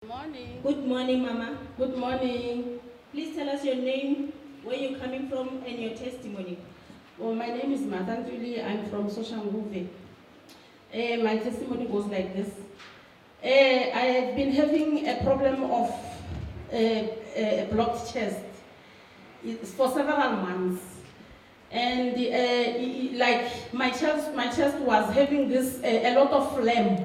Morning. Good morning, Mama. Good morning. Please tell us your name, where you're coming from, and your testimony. Well, my name is Matantuli. I'm from Soshanguve. My testimony goes like this. I have been having a problem of a blocked chest for several months. And like my chest was having this a lot of phlegm.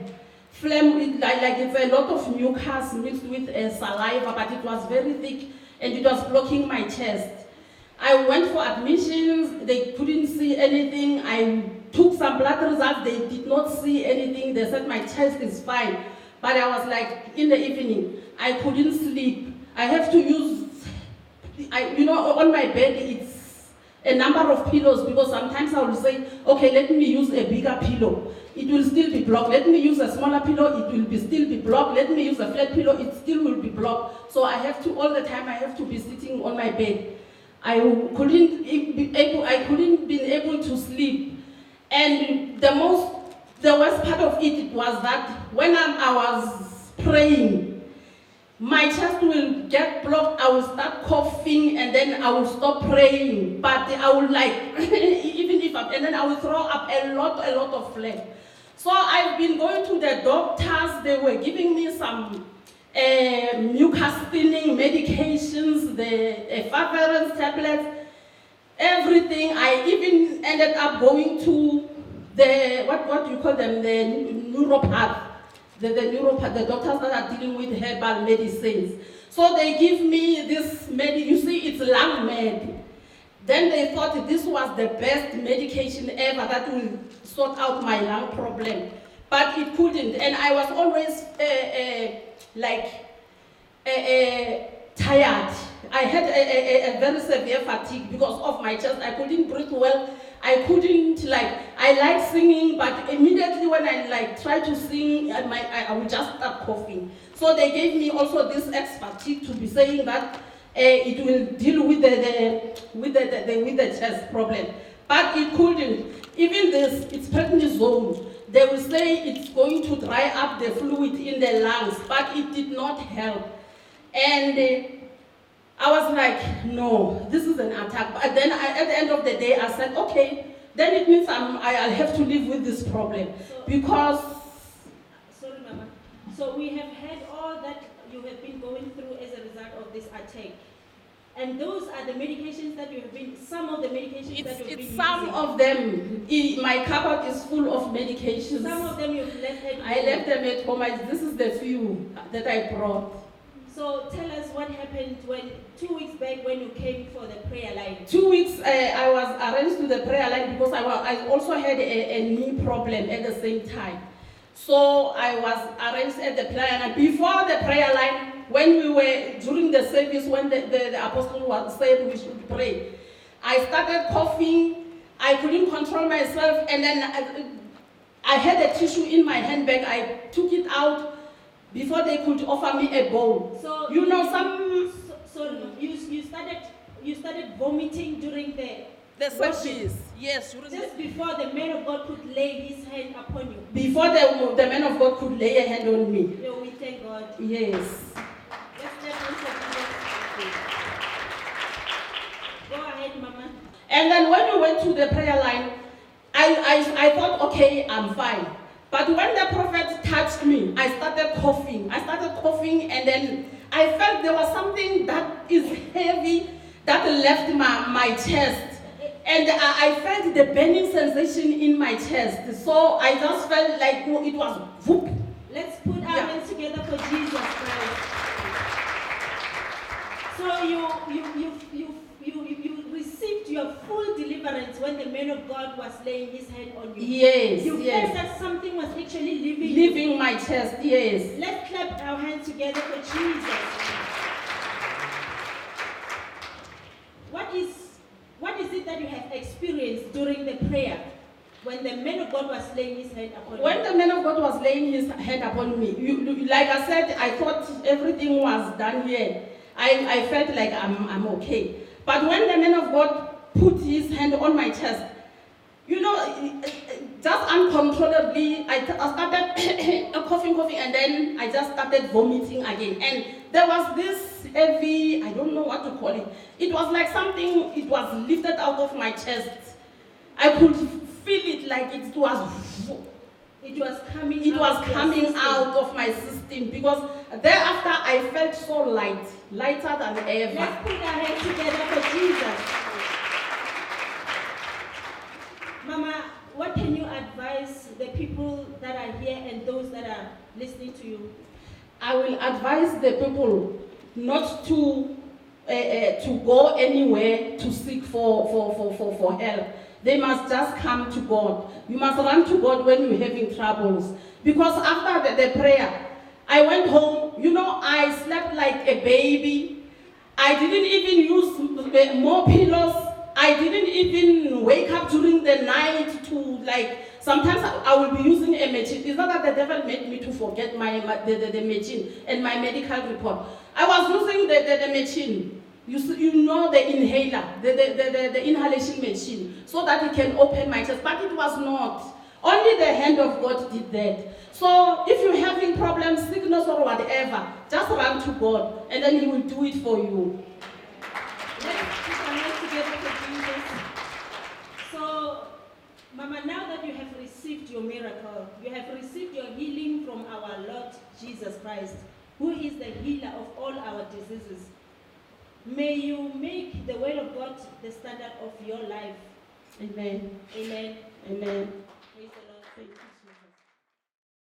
Phlegm, like it's a lot of mucus mixed with saliva, but it was very thick and it was blocking my chest. I went for admissions, they couldn't see anything. I took some blood results, they did not see anything. They said my chest is fine. But I was like, in the evening, I couldn't sleep. I have to use, on my bed, it's a number of pillows because sometimes I will say, okay, let me use a bigger pillow. It will still be blocked. Let me use a smaller pillow, it will still be blocked. Let me use a flat pillow, it still will be blocked. So I have to, all the time, I have to be sitting on my bed. I couldn't be able to sleep. And the worst part of it was that when I was praying, my chest will get blocked, I will start coughing, and then I will stop praying. But I will and then I will throw up a lot of phlegm. So I've been going to the doctors, they were giving me some mucus thinning medications, the Favirenz tablets, everything. I even ended up going to the, what do you call them, the neuropath. The doctors that are dealing with herbal medicines. So they give me this you see, it's lung med. Then they thought this was the best medication ever that will sort out my lung problem. But it couldn't. And I was always tired. I had a very severe fatigue because of my chest. I couldn't breathe well. I couldn't, I like singing, but immediately when I try to sing, I will just start coughing. So they gave me also this X-Fatigue to be saying that it will deal with the chest problem. But it couldn't. Even this, it's prednisone. They will say it's going to dry up the fluid in the lungs, but it did not help. And I was like, no, this is an attack. But then at the end of the day, I said, okay, then it means I'll have to live with this problem. Because... Sorry, Mama. So we have had all that you have been going through as a result of this attack. And those are the medications that you have been, some of the medications that you've been using. Some of them. My cupboard is full of medications. Some of them you've left at home. I left them at home. This is the few that I brought. So tell us what happened 2 weeks back when you came for the prayer line. 2 weeks, I was arranged to the prayer line because I also had a knee problem at the same time. So I was arranged at the prayer line. Before the prayer line, when we were, during the service, when the apostle was said we should pray, I started coughing. I couldn't control myself, and then I had a tissue in my handbag. I took it out before they could offer me a bowl. So you started vomiting during the service. Yes. Just before the man of God could lay his hand upon you. Before the man of God could lay a hand on me. Yeah, we thank God. Yes. Go ahead, Mama. And then when we went to the prayer line, I thought, okay, I'm fine. But when the prophet touched me, I started coughing, and then I felt there was something that is heavy that left my chest. And I felt the burning sensation in my chest. So I just felt like it was whoop. Let's put our hands together for Jesus Christ. So you received your full deliverance when the man of God was laying his hand on you. Yes. You felt that something was actually leaving my chest. Yes. Let's clap our hands together for Jesus. What is it that you have experienced during the prayer when the man of God was laying his hand upon you? When the man of God was laying his hand upon me, like I said, I thought everything was done here. I felt like I'm okay. But when the man of God put his hand on my chest, You know, just uncontrollably, I started coughing, and then I just started vomiting again. And there was this heavy, I don't know what to call it. It was like something, it was lifted out of my chest. I could feel it like it was coming out of my system, because thereafter I felt so lighter than ever. Let's put our hands together for Jesus. Mama, what can you advise the people that are here and those that are listening to you? I will advise the people not to go anywhere to seek for help. They must just come to God. You must run to God when you're having troubles. Because after the prayer, I went home, you know, I slept like a baby. I didn't even use more pillows. I didn't even wake up during the night to sometimes I will be using a machine. It's not that the devil made me to forget the machine and my medical report. I was using the machine. You know, the inhaler, the inhalation machine, so that it can open my chest, but it was not. Only the hand of God did that. So if you're having problems, sickness or whatever, just run to God, and then He will do it for you. Let's put our hands together for Jesus. So, Mama, now that you have received your miracle, you have received your healing from our Lord Jesus Christ, who is the healer of all our diseases. May you make the word of God the standard of your life. Amen. Amen. Amen. Praise the Lord. Thank you.